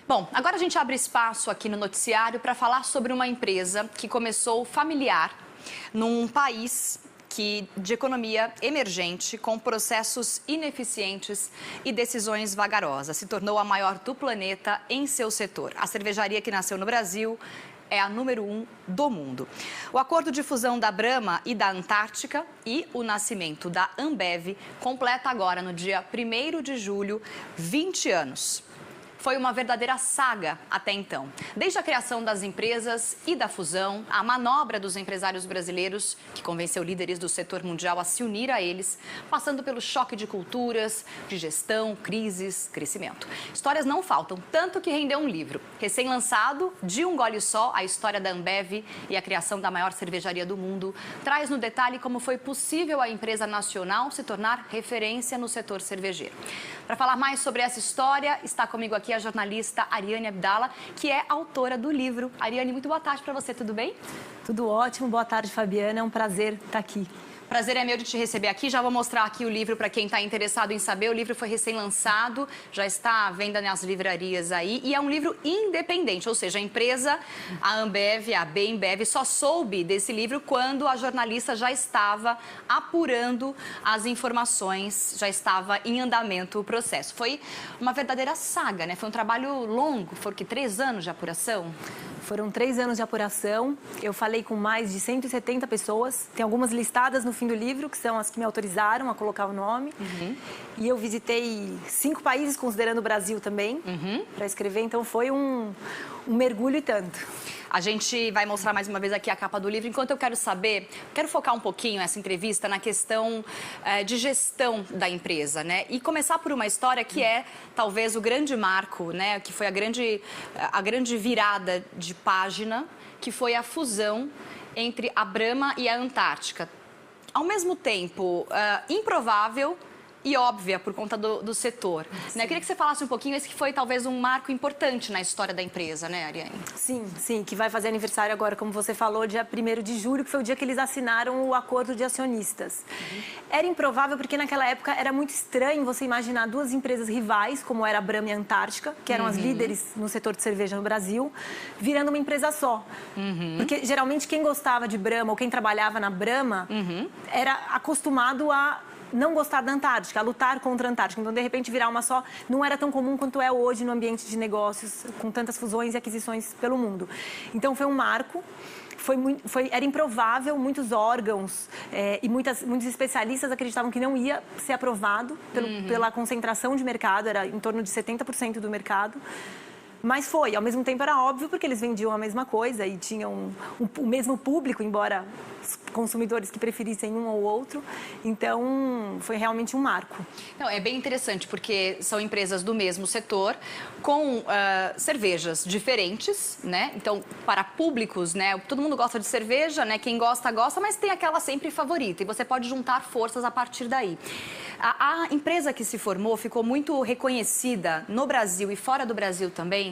Bom, agora a gente abre espaço aqui no noticiário para falar sobre uma empresa que começou familiar num país de economia emergente, com processos ineficientes e decisões vagarosas. Se tornou a maior do planeta em seu setor. A cervejaria que nasceu no Brasil é a número 1 do mundo. O acordo de fusão da Brahma e da Antártica e o nascimento da Ambev completa agora, no dia 1º de julho, 20 anos. Foi uma verdadeira saga até então. Desde a criação das empresas e da fusão, a manobra dos empresários brasileiros, que convenceu líderes do setor mundial a se unir a eles, passando pelo choque de culturas, de gestão, crises, crescimento. Histórias não faltam, tanto que rendeu um livro. Recém-lançado, De um Gole Só, a história da Ambev e a criação da maior cervejaria do mundo, traz no detalhe como foi possível a empresa nacional se tornar referência no setor cervejeiro. Para falar mais sobre essa história, está comigo aqui a jornalista Ariane Abdala, que é autora do livro. Ariane, muito boa tarde para você, tudo bem? Tudo ótimo, boa tarde, Fabiana, é um prazer estar aqui. Prazer é meu de te receber aqui. Já vou mostrar aqui o livro para quem está interessado em saber. O livro foi recém-lançado, já está à venda nas livrarias aí. E é um livro independente, ou seja, a empresa, a Ambev, a Bembev, só soube desse livro quando a jornalista já estava apurando as informações, já estava em andamento o processo. Foi uma verdadeira saga, né? Foi um trabalho longo, foram que 3 anos de apuração? Foram 3 anos de apuração, eu falei com mais de 170 pessoas, tem algumas listadas no fim do livro, que são as que me autorizaram a colocar o nome. E eu visitei 5 países, considerando o Brasil também, para escrever, então foi um mergulho e tanto. A gente vai mostrar mais uma vez aqui a capa do livro. Enquanto eu quero focar um pouquinho essa entrevista na questão de gestão da empresa, né? E começar por uma história que é talvez o grande marco, né? Que foi a grande virada de página, que foi a fusão entre a Brahma e a Antártica. Ao mesmo tempo, improvável e óbvia por conta do setor. Né? Eu queria que você falasse um pouquinho, esse que foi talvez um marco importante na história da empresa, né, Ariane? Sim, que vai fazer aniversário agora, como você falou, dia 1º de julho, que foi o dia que eles assinaram o acordo de acionistas. Era improvável porque naquela época era muito estranho você imaginar 2 empresas rivais, como era a Brahma e a Antártica, que eram as líderes no setor de cerveja no Brasil, virando uma empresa só. Porque geralmente quem gostava de Brahma ou quem trabalhava na Brahma era acostumado a não gostar da Antártica, a lutar contra a Antártica. Então, de repente, virar uma só não era tão comum quanto é hoje no ambiente de negócios, com tantas fusões e aquisições pelo mundo. Então, foi um marco. Era improvável, muitos órgãos e muitos especialistas acreditavam que não ia ser aprovado pela concentração de mercado, era em torno de 70% do mercado. Mas foi, ao mesmo tempo era óbvio, porque eles vendiam a mesma coisa e tinham o mesmo público, embora os consumidores que preferissem um ou outro. Então, foi realmente um marco. Não, é bem interessante, porque são empresas do mesmo setor, com cervejas diferentes, né? Então, para públicos, né? Todo mundo gosta de cerveja, né? Quem gosta, gosta, mas tem aquela sempre favorita. E você pode juntar forças a partir daí. A empresa que se formou ficou muito reconhecida no Brasil e fora do Brasil também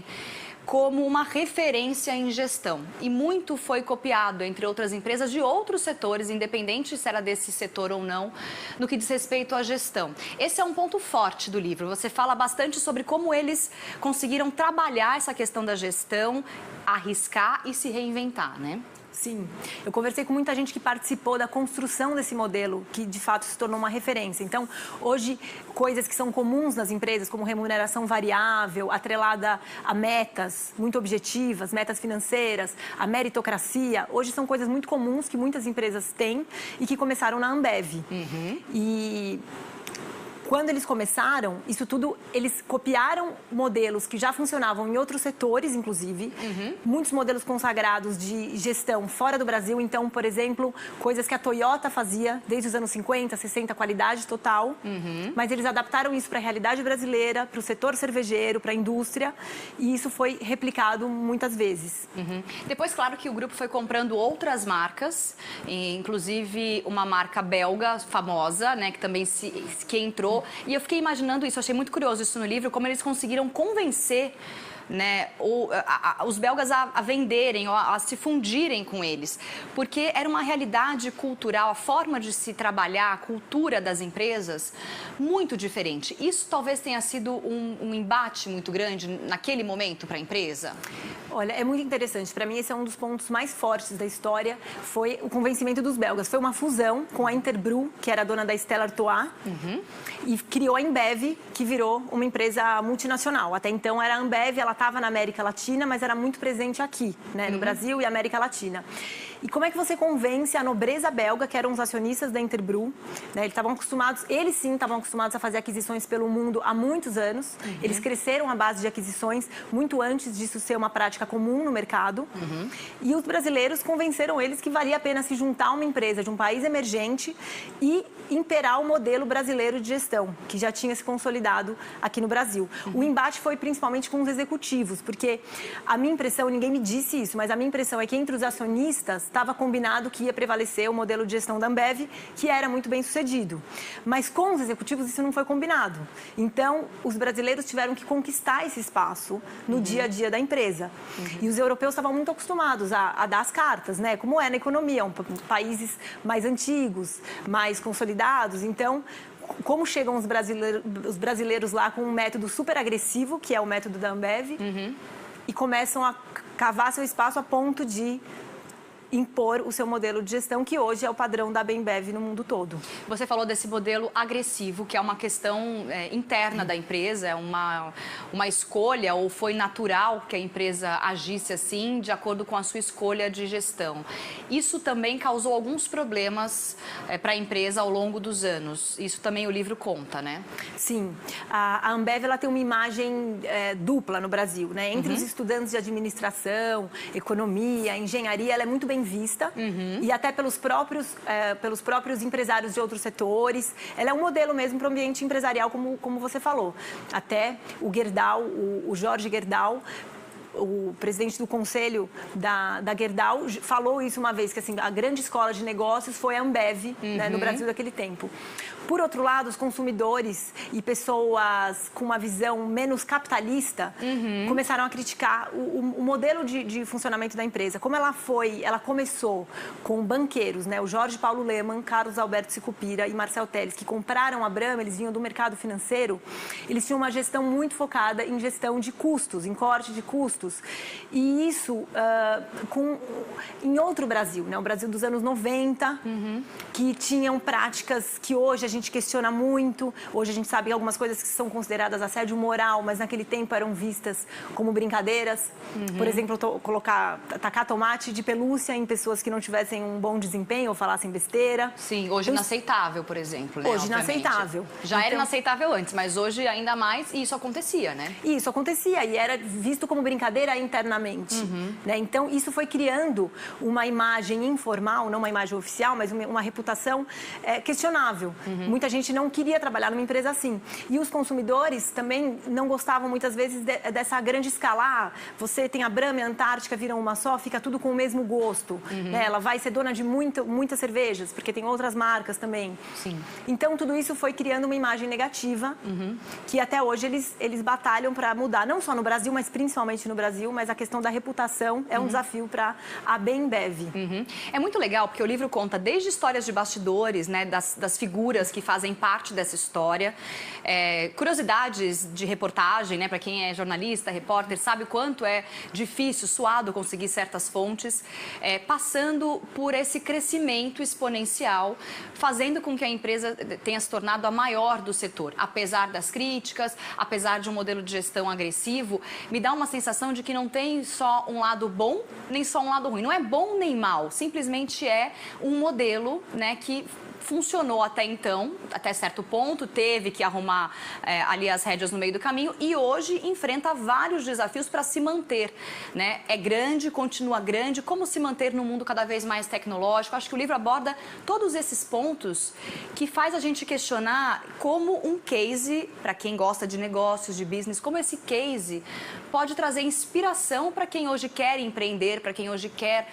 como uma referência em gestão. E muito foi copiado, entre outras empresas, de outros setores, independente se era desse setor ou não, no que diz respeito à gestão. Esse é um ponto forte do livro. Você fala bastante sobre como eles conseguiram trabalhar essa questão da gestão, arriscar e se reinventar, né? Sim, eu conversei com muita gente que participou da construção desse modelo, que de fato se tornou uma referência. Então, hoje, coisas que são comuns nas empresas, como remuneração variável, atrelada a metas muito objetivas, metas financeiras, a meritocracia, hoje são coisas muito comuns que muitas empresas têm e que começaram na Ambev. E quando eles começaram, isso tudo, eles copiaram modelos que já funcionavam em outros setores, inclusive. Muitos modelos consagrados de gestão fora do Brasil. Então, por exemplo, coisas que a Toyota fazia desde os anos 50, 60, qualidade total. Mas eles adaptaram isso para a realidade brasileira, para o setor cervejeiro, para a indústria. E isso foi replicado muitas vezes. Depois, claro que o grupo foi comprando outras marcas, inclusive uma marca belga famosa, né, que também que entrou. E eu fiquei imaginando isso, eu achei muito curioso isso no livro, como eles conseguiram convencer né, os belgas a venderem, a se fundirem com eles, porque era uma realidade cultural, a forma de se trabalhar, a cultura das empresas, muito diferente. Isso talvez tenha sido um embate muito grande naquele momento para a empresa? Olha, é muito interessante. Para mim, esse é um dos pontos mais fortes da história, foi o convencimento dos belgas. Foi uma fusão com a Interbrew, que era dona da Stella Artois, e criou a Ambev, que virou uma empresa multinacional. Até então era a Ambev, ela estava na América Latina, mas era muito presente aqui, né, no Brasil e América Latina. E como é que você convence a nobreza belga, que eram os acionistas da Interbrew, né, eles sim estavam acostumados a fazer aquisições pelo mundo há muitos anos, eles cresceram à base de aquisições muito antes disso ser uma prática comum no mercado, e os brasileiros convenceram eles que valia a pena se juntar a uma empresa de um país emergente e imperar o modelo brasileiro de gestão, que já tinha se consolidado aqui no Brasil. O embate foi principalmente com os executivos, porque a minha impressão, ninguém me disse isso, mas a minha impressão é que entre os acionistas estava combinado que ia prevalecer o modelo de gestão da Ambev, que era muito bem sucedido. Mas com os executivos isso não foi combinado. Então, os brasileiros tiveram que conquistar esse espaço no dia a dia da empresa. E os europeus estavam muito acostumados a dar as cartas, né? Como é na economia, países mais antigos, mais consolidados. Então, como chegam os brasileiros lá com um método super agressivo, que é o método da Ambev, e começam a cavar seu espaço a ponto de impor o seu modelo de gestão, que hoje é o padrão da Ambev no mundo todo. Você falou desse modelo agressivo, que é uma questão interna da empresa, é uma escolha, ou foi natural que a empresa agisse assim, de acordo com a sua escolha de gestão. Isso também causou alguns problemas para a empresa ao longo dos anos. Isso também o livro conta, né? Sim. A Ambev ela tem uma imagem dupla no Brasil, né? Entre os estudantes de administração, economia, engenharia, ela é muito bem vista e até pelos próprios empresários de outros setores. Ela é um modelo mesmo para o ambiente empresarial, como você falou. Até o Gerdau, o Jorge Gerdau, o presidente do conselho da Gerdau, falou isso uma vez, que assim, a grande escola de negócios foi a Ambev, né, no Brasil daquele tempo. Por outro lado, os consumidores e pessoas com uma visão menos capitalista começaram a criticar o modelo de funcionamento da empresa. Como ela começou com banqueiros, né, o Jorge Paulo Lemann, Carlos Alberto Sicupira e Marcel Telles, que compraram a Brahma, eles vinham do mercado financeiro, eles tinham uma gestão muito focada em gestão de custos, em corte de custos. E isso em outro Brasil, né, o Brasil dos anos 90, que tinham práticas que hoje a gente questiona muito. Hoje a gente sabe que algumas coisas que são consideradas assédio moral, mas naquele tempo eram vistas como brincadeiras. Por exemplo, tacar tomate de pelúcia em pessoas que não tivessem um bom desempenho ou falassem besteira. Sim, hoje inaceitável, por exemplo, né? Hoje inaceitável. Já era inaceitável antes, mas hoje ainda mais, e isso acontecia, né? Isso acontecia e era visto como brincadeira internamente, né? Então, isso foi criando uma imagem informal, não uma imagem oficial, mas uma reputação questionável. Muita gente não queria trabalhar numa empresa assim. E os consumidores também não gostavam, muitas vezes, dessa grande escala. Você tem a Brahma e a Antártica, viram uma só, fica tudo com o mesmo gosto. Né? Ela vai ser dona de muitas cervejas, porque tem outras marcas também. Sim. Então, tudo isso foi criando uma imagem negativa, que até hoje eles batalham para mudar, não só no Brasil, mas principalmente no Brasil, mas a questão da reputação é um desafio para a Ambev. É muito legal, porque o livro conta desde histórias de bastidores, né, das figuras que fazem parte dessa história, curiosidades de reportagem, né, para quem é jornalista, repórter, sabe o quanto é difícil, suado conseguir certas fontes, passando por esse crescimento exponencial, fazendo com que a empresa tenha se tornado a maior do setor. Apesar das críticas, apesar de um modelo de gestão agressivo, me dá uma sensação de que não tem só um lado bom, nem só um lado ruim. Não é bom nem mal, simplesmente é um modelo, né, que funcionou até então, até certo ponto, teve que arrumar ali as rédeas no meio do caminho e hoje enfrenta vários desafios para se manter, né? É grande, continua grande, como se manter num mundo cada vez mais tecnológico. Acho que o livro aborda todos esses pontos que faz a gente questionar como um case, para quem gosta de negócios, de business, como esse case pode trazer inspiração para quem hoje quer empreender, para quem hoje quer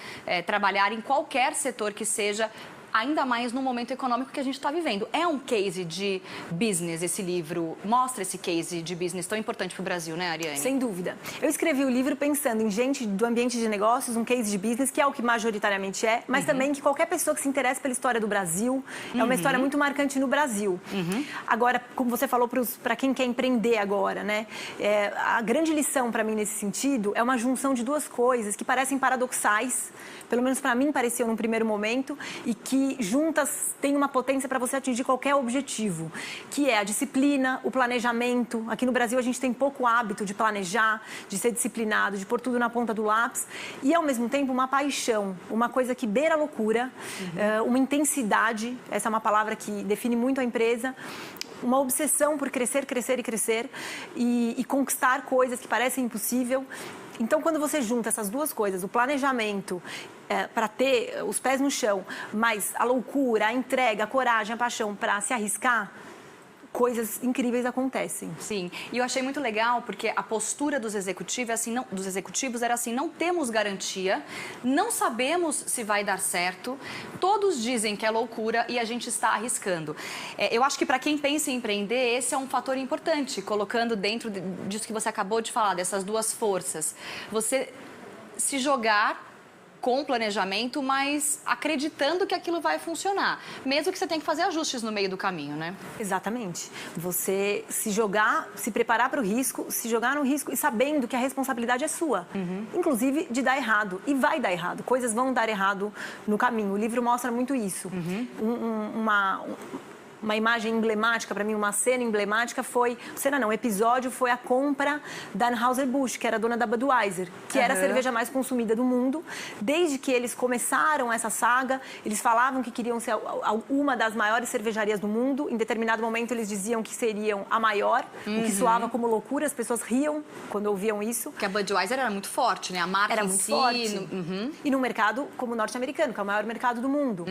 trabalhar em qualquer setor que seja, ainda mais no momento econômico que a gente está vivendo. É um case de business, esse livro mostra esse case de business tão importante para o Brasil, né, Ariane? Sem dúvida. Eu escrevi o livro pensando em gente do ambiente de negócios, um case de business, que é o que majoritariamente é, mas também que qualquer pessoa que se interessa pela história do Brasil, é uma história muito marcante no Brasil. Agora, como você falou, para quem quer empreender agora, né? A grande lição para mim nesse sentido é uma junção de duas coisas que parecem paradoxais, pelo menos para mim pareciam num primeiro momento, e que juntas têm uma potência para você atingir qualquer objetivo, que é a disciplina, o planejamento. Aqui no Brasil a gente tem pouco hábito de planejar, de ser disciplinado, de pôr tudo na ponta do lápis, e ao mesmo tempo uma paixão, uma coisa que beira a loucura, uma intensidade, essa é uma palavra que define muito a empresa, uma obsessão por crescer, crescer e crescer e conquistar coisas que parecem impossível. Então, quando você junta essas duas coisas, o planejamento para ter os pés no chão, mas a loucura, a entrega, a coragem, a paixão para se arriscar, coisas incríveis acontecem. Sim, e eu achei muito legal porque a postura dos executivos era assim, não temos garantia, não sabemos se vai dar certo, todos dizem que é loucura e a gente está arriscando. Eu acho que para quem pensa em empreender, esse é um fator importante, colocando dentro disso que você acabou de falar, dessas duas forças. Você se jogar com planejamento, mas acreditando que aquilo vai funcionar. Mesmo que você tenha que fazer ajustes no meio do caminho, né? Exatamente. Você se jogar, se preparar para o risco, se jogar no risco e sabendo que a responsabilidade é sua. Inclusive de dar errado. E vai dar errado. Coisas vão dar errado no caminho. O livro mostra muito isso. Uma imagem emblemática, para mim, uma cena emblemática foi... Cena não, episódio foi a compra da Anheuser-Busch, que era dona da Budweiser, que era a cerveja mais consumida do mundo. Desde que eles começaram essa saga, eles falavam que queriam ser uma das maiores cervejarias do mundo. Em determinado momento, eles diziam que seriam a maior, o que soava como loucura. As pessoas riam quando ouviam isso. Porque a Budweiser era muito forte, né? A marca era em muito si... forte. E num mercado como o norte-americano, que é o maior mercado do mundo.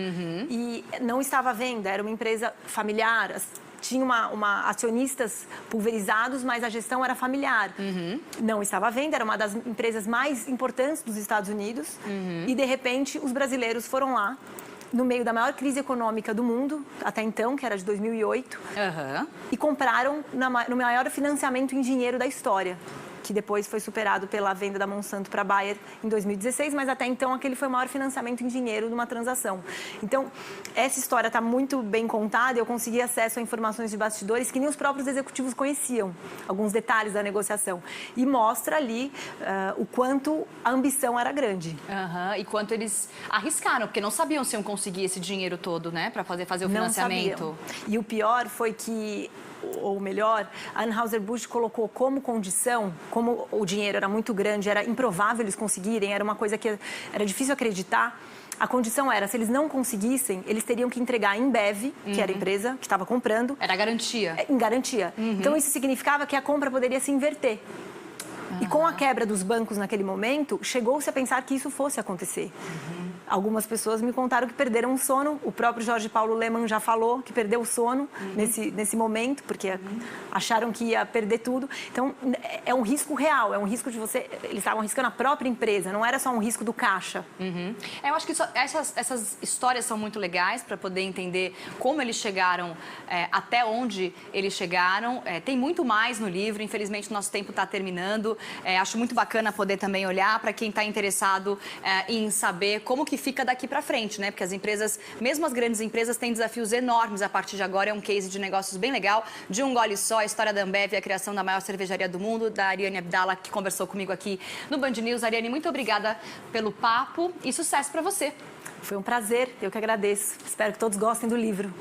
E não estava à venda, era uma empresa familiar, tinha acionistas pulverizados, mas a gestão era familiar. Não estava à venda, era uma das empresas mais importantes dos Estados Unidos. E, de repente, os brasileiros foram lá, no meio da maior crise econômica do mundo, até então, que era de 2008, e compraram no maior financiamento em dinheiro da história, que depois foi superado pela venda da Monsanto para a Bayer em 2016, mas até então aquele foi o maior financiamento em dinheiro numa transação. Então, essa história está muito bem contada, eu consegui acesso a informações de bastidores que nem os próprios executivos conheciam, alguns detalhes da negociação, e mostra ali o quanto a ambição era grande. E quanto eles arriscaram, porque não sabiam se iam conseguir esse dinheiro todo, né, para fazer o financiamento. Não sabiam. E o pior foi que, ou melhor, a Anheuser-Busch colocou como condição, como o dinheiro era muito grande, era improvável eles conseguirem, era uma coisa que era difícil acreditar. A condição era, se eles não conseguissem, eles teriam que entregar em Embev, que era a empresa que estava comprando. Era garantia. Em garantia. Então, isso significava que a compra poderia se inverter. E com a quebra dos bancos naquele momento, chegou-se a pensar que isso fosse acontecer. Algumas pessoas me contaram que perderam o sono. O próprio Jorge Paulo Lemann já falou que perdeu o sono nesse momento, porque acharam que ia perder tudo. Então, é um risco real, é um risco de você... Eles estavam arriscando a própria empresa, não era só um risco do caixa. Eu acho que essas histórias são muito legais para poder entender como eles chegaram, até onde eles chegaram. Tem muito mais no livro, infelizmente o nosso tempo está terminando. Acho muito bacana poder também olhar para quem está interessado em saber como que fica daqui para frente, né? Porque as empresas, mesmo as grandes empresas, têm desafios enormes a partir de agora. É um case de negócios bem legal, de um gole só, a história da Ambev e a criação da maior cervejaria do mundo, da Ariane Abdala, que conversou comigo aqui no Band News. Ariane, muito obrigada pelo papo e sucesso para você. Foi um prazer, eu que agradeço. Espero que todos gostem do livro.